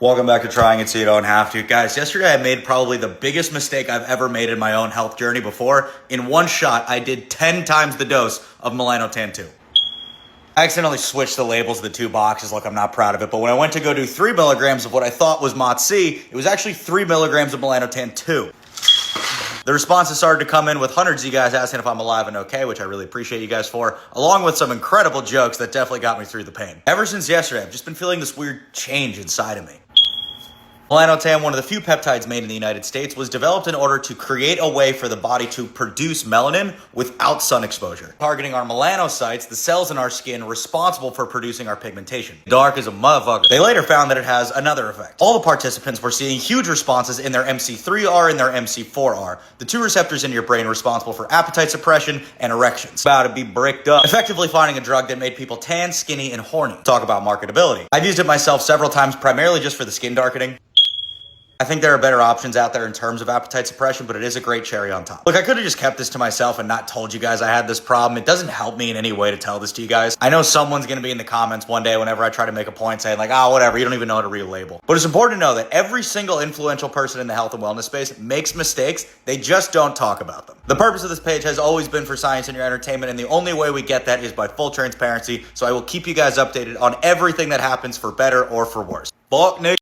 Welcome back to Trying It So You Don't Have To. Guys, yesterday I made probably the biggest mistake I've ever made in my own health journey before. In one shot, I did 10 times the dose of Melanotan 2. I accidentally switched the labels of the two boxes. Look, I'm not proud of it, but when I went to go do 3 milligrams of what I thought was Mot-C, it was actually 3 milligrams of Melanotan 2. The responses started to come in with hundreds of you guys asking if I'm alive and okay, which I really appreciate you guys for, along with some incredible jokes that definitely got me through the pain. Ever since yesterday, I've just been feeling this weird change inside of me. Melanotan, one of the few peptides made in the United States, was developed in order to create a way for the body to produce melanin without sun exposure, targeting our melanocytes, the cells in our skin responsible for producing our pigmentation. Dark as a motherfucker. They later found that it has another effect. All the participants were seeing huge responses in their MC3R and their MC4R, the two receptors in your brain responsible for appetite suppression and erections. About to be bricked up. Effectively finding a drug that made people tan, skinny, and horny. Talk about marketability. I've used it myself several times, primarily just for the skin darkening. I think there are better options out there in terms of appetite suppression, but it is a great cherry on top. Look, I could have just kept this to myself and not told you guys I had this problem. It doesn't help me in any way to tell this to you guys. I know someone's going to be in the comments one day whenever I try to make a point saying like, oh, whatever, you don't even know how to read a label. But it's important to know that every single influential person in the health and wellness space makes mistakes. They just don't talk about them. The purpose of this page has always been for science and your entertainment, and the only way we get that is by full transparency. So I will keep you guys updated on everything that happens for better or for worse. Fuck, Nick.